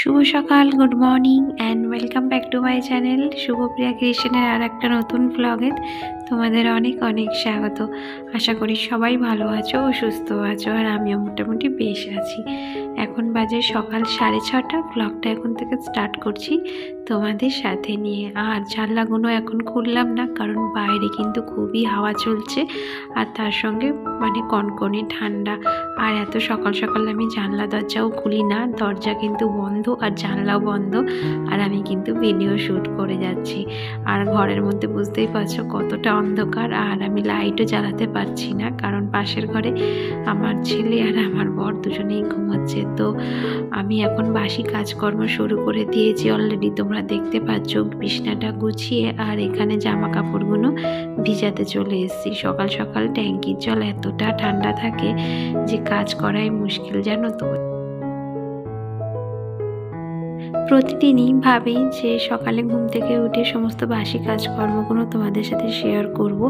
শুভ সকাল, good morning and welcome back to my channel Shubhapriya ক্রিয়েশনের আর একটা নতুন ব্লগে তোমাদের অনেক অনেক স্বাগত। আশা করি সবাই ভালো আছো ও সুস্থ আছো, আর আমিও মোটামুটি বেশ আছি। এখন বাজে সকাল 6:30। ব্লগটা এখন থেকে স্টার্ট করছি তোমাদের সাথে নিয়ে। আর জানলাগুলো এখন খুললাম না, কারণ বাইরে কিন্তু খুবই হাওয়া চলছে, আর তার সঙ্গে কনকনে ঠান্ডা। আর এত সকাল সকাল আমি জানলা দরজাও খুলি না, দরজা কিন্তু বন্ধ আর জানলাও বন্ধ, আর আমি কিন্তু ভিডিও শ্যুট করে যাচ্ছি। আর ঘরের মধ্যে বুঝতেই পারছো কতটা অন্ধকার, আর আমি লাইটও জ্বালাতে পারছি না, কারণ পাশের ঘরে আমার ছেলে আর আমার বর দুজনেই ঘুমাচ্ছে। তো আমি এখন বাসি কাজকর্ম শুরু করে দিয়েছি অলরেডি, তোমরা দেখতে পাচ্ছ। বিছনাটা গুছিয়ে আর এখানে জামা কাপড়গুলো ভিজাতে চলে এসেছি। সকাল সকাল ট্যাঙ্কির জল এতটা ঠান্ডা থাকে যে কাজ করাই মুশকিল, জানো তো। প্রতিদিনই ভাবি যে সকালে ঘুম থেকে উঠে সমস্ত বাসি কাজকর্মগুলো তোমাদের সাথে শেয়ার করব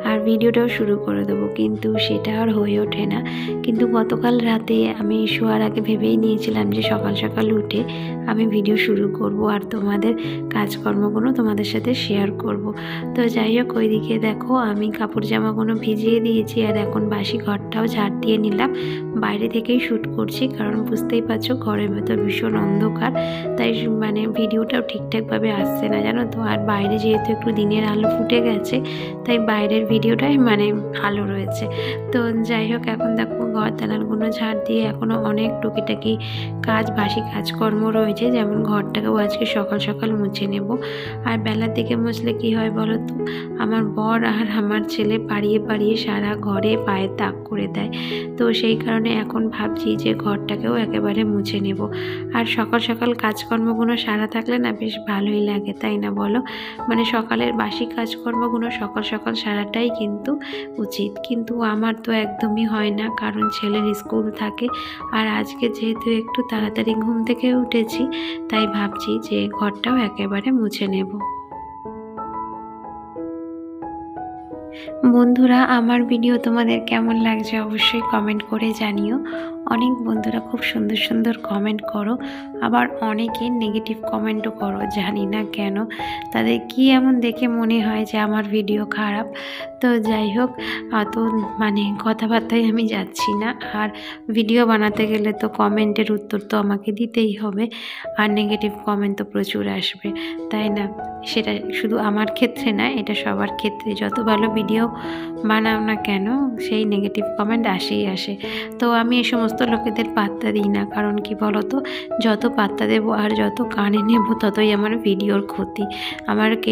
আর ভিডিওটাও শুরু করে দেবো, কিন্তু সেটা আর হয়ে ওঠে না। কিন্তু গতকাল রাতে আমি শোয়ার আগে ভেবেই নিয়েছিলাম যে সকাল সকাল উঠে আমি ভিডিও শুরু করব আর তোমাদের কাজকর্মগুলো তোমাদের সাথে শেয়ার করব। তো যাই হোক, ওইদিকে দেখো আমি কাপড় জামাগুলো ভিজিয়ে দিয়েছি, আর এখন বাসি ঘরটাও ঝাড় দিয়ে নিলাম। বাইরে থেকেই শ্যুট করছি, কারণ বুঝতেই পারছো ঘরের ভেতর ভীষণ অন্ধকার, তাই ভিডিওটাও ঠিকঠাকভাবে আসছে না, জানো তো। আর বাইরে যেহেতু একটু দিনের আলো ফুটে গেছে, তাই বাইরের ভিডিওটাই ভালো রয়েছে। তো যাই হোক, এখন দেখো ঘর দালানগুলো ঝাড় দিয়ে এখনও অনেক টুকিটাকি কাজ, বাসি কাজকর্ম রয়েছে, যেমন ঘরটাকেও আজকে সকাল সকাল মুছে নেব। আর বেলার দিকে মুছলে কি হয় বলো তো, আমার বর আর আমার ছেলে পাড়িয়ে পাড়িয়ে সারা ঘরে পায়ে দাগ করে দেয়। তো সেই কারণে এখন ভাবছি যে ঘরটাকেও একেবারে মুছে নেব। আর সকাল সকাল কাজকর্মগুলো সারা থাকলে না বেশ ভালোই লাগে, তাই না বলো। সকালের বাসি কাজকর্মগুলো সকাল সকাল সারাটাই কিন্তু উচিত, কিন্তু আমার তো একদমই হয় না, কারণ ছেলের স্কুল থাকে। আর আজকে যেহেতু একটু তাড়াতাড়ি ঘুম থেকে উঠেছি, তাই ভাবছি যে ঘরটাও একেবারে মুছে নেব। বন্ধুরা, আমার ভিডিও তোমাদের কেমন লাগছে অবশ্যই কমেন্ট করে জানিও। অনেক বন্ধুরা খুব সুন্দর সুন্দর কমেন্ট করো, আবার অনেকে নেগেটিভ কমেন্টও করো, জানি না কেন। তাদের কি এমন দেখে মনে হয় যে আমার ভিডিও খারাপ। তো যাই হোক, অত কথাবার্তায় আমি যাচ্ছি না। আর ভিডিও বানাতে গেলে তো কমেন্টের উত্তর তো আমাকে দিতেই হবে, আর নেগেটিভ কমেন্ট তো প্রচুর আসবে, তাই না। সেটা শুধু আমার ক্ষেত্রে না, এটা সবার ক্ষেত্রে। যত ভালো ভিডিও বানাও না কেন, সেই নেগেটিভ কমেন্ট আসেই আসে। তো আমি এই সমস্ত লোকেদের পাত্তা দিই না, কারণ কি বলো তো, যত পাত্তা দেব আর যত কানে নেব ততই আমার ভিডিওর ক্ষতি। আমাকে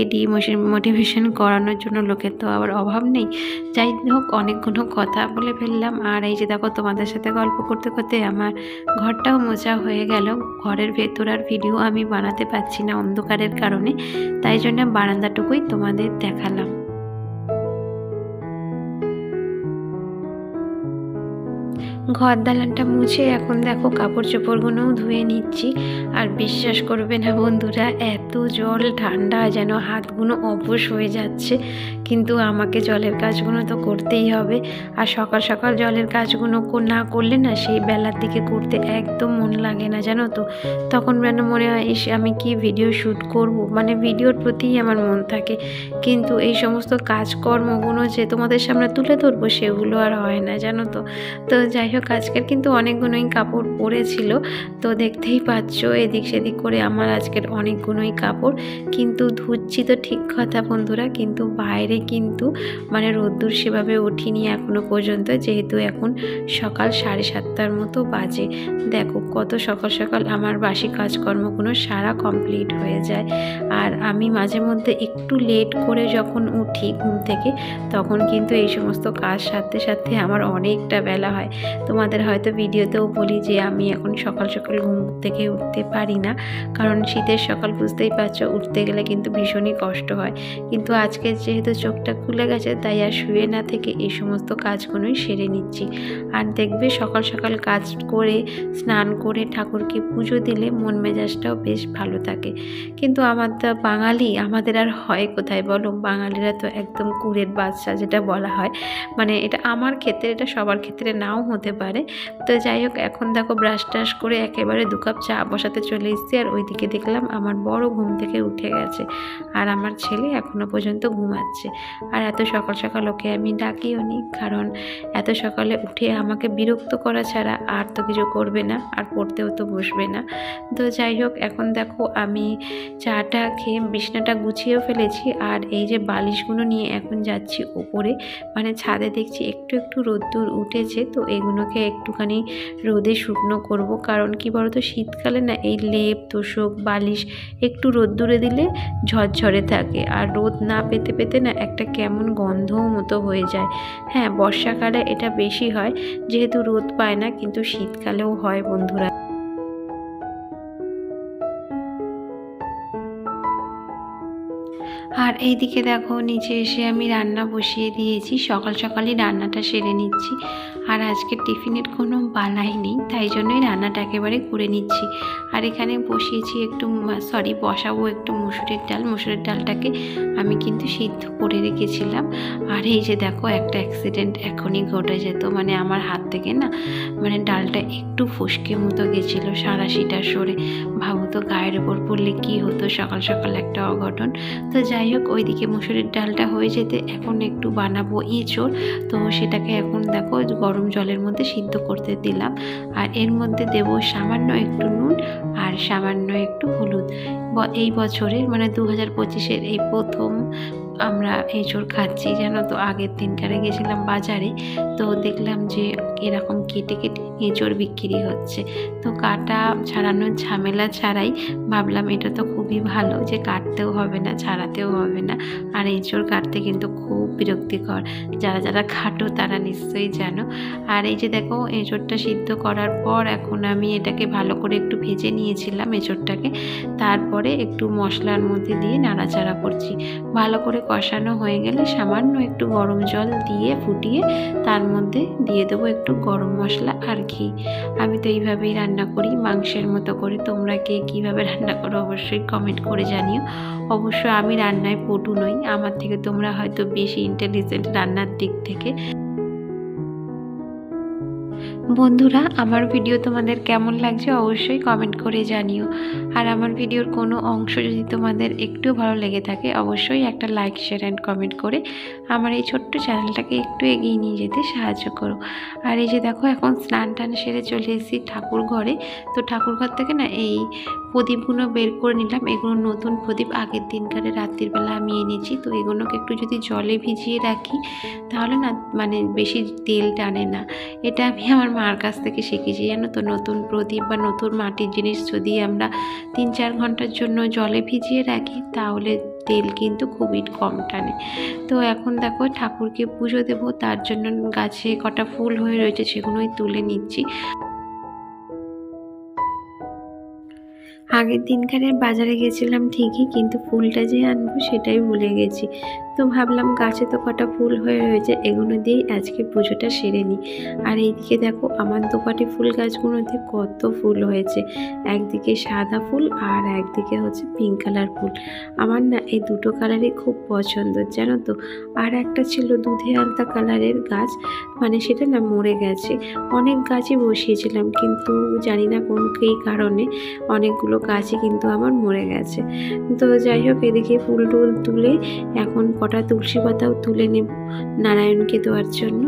মোটিভেশন করানোর জন্য লোকের তো আবার অভাব নেই। যাই হোক, অনেকগুলো কথা বলে ফেললাম। আর এই যে দেখো, তোমাদের সাথে গল্প করতে করতে আমার ঘরটাও মোছা হয়ে গেল। ঘরের ভেতর আর ভিডিও আমি বানাতে পারছি না অন্ধকারের কারণে, তাই জন্য বারান্দাটুকুই তোমাদের দেখালাম। ঘর দালানটা মুছে এখন দেখো কাপড় চোপড়গুলোও ধুয়ে নিচ্ছি। আর বিশ্বাস করবে না বন্ধুরা, এত জল ঠান্ডা যেন হাতগুলো অবশ হয়ে যাচ্ছে, কিন্তু আমাকে জলের কাজগুলো তো করতেই হবে। আর সকাল সকাল জলের কাজগুলো না করলে না, সেই বেলার দিকে করতে একদম মন লাগে না, জানো তো। তখন মনে হয় আমি কি ভিডিও শ্যুট করব, ভিডিওর প্রতিই আমার মন থাকে, কিন্তু এই সমস্ত কাজকর্মগুলো যে তোমাদের সামনে তুলে ধরবো সেগুলো আর হয় না, জানো তো। তো যাই হোক, আজকের কিন্তু অনেকগুলোই কাপড় পরেছিল, তো দেখতেই পাচ্ছ এদিক সেদিক করে আমার আজকের অনেকগুলোই কাপড়। কিন্তু ধুচ্ছি তো ঠিক কথা বন্ধুরা, কিন্তু বাইরে কিন্তু রোদ্দুর সেভাবে ওঠেনি এখনো পর্যন্ত, যেহেতু এখন সকাল 7:30 মতো বাজে। দেখো কত সকাল সকাল আমার বাসি কাজকর্মগুলো সারা কমপ্লিট হয়ে যায়। আর আমি মাঝে মধ্যে একটু লেট করে যখন উঠি ঘুম থেকে, তখন কিন্তু এই সমস্ত কাজ সারতে সারতে আমার অনেকটা বেলা হয়। তোমাদের হয়তো ভিডিওতেও বলি যে আমি এখন সকাল সকাল ঘুম থেকে উঠতে পারি না, কারণ শীতের সকাল বুঝতেই পারছো, উঠতে গেলে কিন্তু ভীষণই কষ্ট হয়। কিন্তু আজকে যেহেতু চোখটা খুলে গেছে, তাই আর শুয়ে না থেকে এই সমস্ত কাজগুলোই সেরে নিচ্ছি। আর দেখবে সকাল সকাল কাজ করে স্নান করে ঠাকুরকে পুজো দিলে মন মেজাজটাও বেশ ভালো থাকে। কিন্তু আমার তো বাঙালি, আমাদের আর হয় কোথায় বলো? বাঙালিরা তো একদম কুড়ের বাদশা যেটা বলা হয়, মানে এটা আমার ক্ষেত্রে, এটা সবার ক্ষেত্রে নাও হতে পারে। তো যাই হোক, এখন দেখো ব্রাশ টাশ করে একেবারে 2 কাপ চা বসাতে চলে এসেছি। আর ওইদিকে দেখলাম আমার বড় ঘুম থেকে উঠে গেছে, আর আমার ছেলে এখনো পর্যন্ত ঘুমাচ্ছে। আর এত সকাল সকাল ওকে আমি ডাকিও নি, কারণ এত সকালে উঠে আমাকে বিরক্ত করা ছাড়া আর তো কিছু করবে না, আর পড়তেও তো বসবে না। তো যাই হোক, এখন দেখো আমি চাটা খেয়ে বিছনাটা গুছিয়েও ফেলেছি, আর এই যে বালিশগুলো নিয়ে এখন যাচ্ছি ওপরে, মানে ছাদে দেখছি একটু একটু রোদ্দুর উঠেছে, তো এগুলোকে একটুখানি রোদে শুকনো করব। কারণ কি বলতো, শীতকালে না এই লেপ তোষক বালিশ একটু রোদ্দুরে দিলে ঝরঝরে থাকে, আর রোদ না পেতে পেতে না একটা কেমন গন্ধও মতো হয়ে যায়। হ্যাঁ, বর্ষাকালে এটা বেশি হয় যেহেতু রোদ পায় না, কিন্তু শীতকালেও হয় বন্ধুরা। আর এইদিকে দেখো নিচে এসে আমি রান্না বসিয়ে দিয়েছি, সকাল সকালই রান্নাটা সেরে নিচ্ছি। আর আজকে টিফিনের কোনো বালাই নেই, তাই জন্যই রান্নাটা একেবারে করে নিচ্ছি। আর এখানে বসিয়েছি বসাবো একটু মুসুরির ডাল। মুসুরির ডালটাকে আমি কিন্তু সিদ্ধ করে রেখেছিলাম। আর এই যে দেখো, একটা অ্যাক্সিডেন্ট এখনই ঘটে যেত, মানে আমার হাত থেকে না, মানে ডালটা একটু ফসকে মতো গেছিলো সাঁড়াশিটা সরে। ভাবো তো, গায়ের ওপর পড়লে কি হতো, সকাল সকাল একটা অঘটন। তো যাই হোক, ওইদিকে মুসুরির ডালটা হয়ে যেতে এখন একটু বানাবো এঁচোড়। তো সেটাকে এখন দেখো গরম জলের মধ্যে সিদ্ধ করতে দিলাম। আর এর মধ্যে দেব সামান্য একটু নুন আর সামান্য একটু হলুদ। এই বছরের মানে 2025-এর এই প্রথম আমরা এঁচোড় খাচ্ছি, জানো তো। আগের দিনকারে গেছিলাম বাজারে, তো দেখলাম যে এরকম কেটে কেটে এঁচোড় বিক্রি হচ্ছে। তো কাটা ছাড়ানোর ঝামেলা ছাড়াই ভাবলাম এটা তো খুবই ভালো, যে কাটতেও হবে না, ছাড়াতেও হবে না। আর এঁচোড় কাটতে কিন্তু খুব বিরক্তিকর, যারা যারা খাটো তারা নিশ্চয়ই জানো। আর এই যে দেখো, এঁচোড়টা সিদ্ধ করার পর এখন আমি এটাকে ভালো করে একটু ভেজে নিয়েছিলাম এঁচোড়টাকে। তারপরে একটু মশলার মধ্যে দিয়ে নাড়াচাড়া করছি। ভালো করে কষানো হয়ে গেলে সামান্য একটু গরম জল দিয়ে ফুটিয়ে তার মধ্যে দিয়ে দেবো একটু গরম মশলা আর ঘি। আমি তো এইভাবেই রান্না করি, মাংসের মতো করে। তোমরা কে কীভাবে রান্না করো অবশ্যই কমেন্ট করে জানিও। অবশ্য আমি রান্নায় পটু নই, আমার থেকে তোমরা হয়তো বেশি ইন্টেলিজেন্ট রান্নার দিক থেকে। বন্ধুরা, আমার ভিডিও তোমাদের কেমন লাগছে অবশ্যই কমেন্ট করে জানিও। আর আমার ভিডিওর কোনো অংশ যদি তোমাদের একটু ভালো লেগে থাকে অবশ্যই একটা লাইক শেয়ার অ্যান্ড কমেন্ট করে আমার এই ছোট্ট চ্যানেলটাকে একটু এগিয়ে নিয়ে যেতে সাহায্য করো। আর এই যে দেখো, এখন স্নান টান সেরে চলে এসেছি ঠাকুর ঘরে। তো ঠাকুর ঘর থেকে না এই প্রদীপগুলো বের করে নিলাম। এগুলো নতুন প্রদীপ, আগের দিনকারে রাত্রির বেলা আমি এনেছি। তো এগুলোকে একটু যদি জলে ভিজিয়ে রাখি তাহলে না মানে বেশি তেল টানে না। এটা আমি আমার মার কাছ থেকে শিখেছি, জানো তো। নতুন প্রদীপ বা নতুন মাটির জিনিস যদি আমরা 3-4 ঘন্টার জন্য জলে ভিজিয়ে রাখি তাহলে তেল কিন্তু খুবই কম টানে। তো এখন দেখো ঠাকুরকে পুজো দেবো, তার জন্য গাছে কটা ফুল হয়ে রয়েছে সেগুলোই তুলে নিচ্ছি। আগের দিনকারের বাজারে গেছিলাম ঠিকই, কিন্তু ফুলটা যে আনবো সেটাই ভুলে গেছি। তো ভাবলাম গাছে তো কটা ফুল হয়ে রয়েছে, এগুলো দিয়েই আজকে পুজোটা সেরে নিই। আর এইদিকে দেখো, আমার দোপাটি ফুল গাছগুলোতে কত ফুল হয়েছে। একদিকে সাদা ফুল আর একদিকে হচ্ছে পিঙ্ক কালার ফুল। আমার না এই দুটো কালারই খুব পছন্দ, জানো তো। আর একটা ছিল দুধে আলতা কালারের গাছ, মানে সেটা না মরে গেছে। অনেক গাছই বসিয়েছিলাম, কিন্তু জানি না কোন কী কারণে অনেকগুলো গাছই কিন্তু আমার মরে গেছে। তো যাই হোক, এদিকে ফুল টুল তুলে এখন কটা তুলসী পাতাও তুলে নেব নারায়ণকে দেওয়ার জন্য।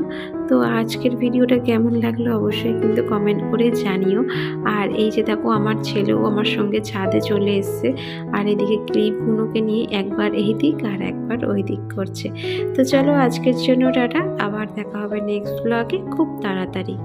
তো আজকের ভিডিওটা কেমন লাগলো অবশ্যই কিন্তু কমেন্ট করে জানিও। আর এই যে দেখো, আমার ছেলেও আমার সঙ্গে ছাদে চলে এসছে, আর এদিকে ক্লিপগুলোকে নিয়ে একবার এই দিক আর একবার ওই দিক করছে। তো চলো আজকের জন্য টাটা, আবার দেখা হবে নেক্সট ব্লগে খুব তাড়াতাড়ি।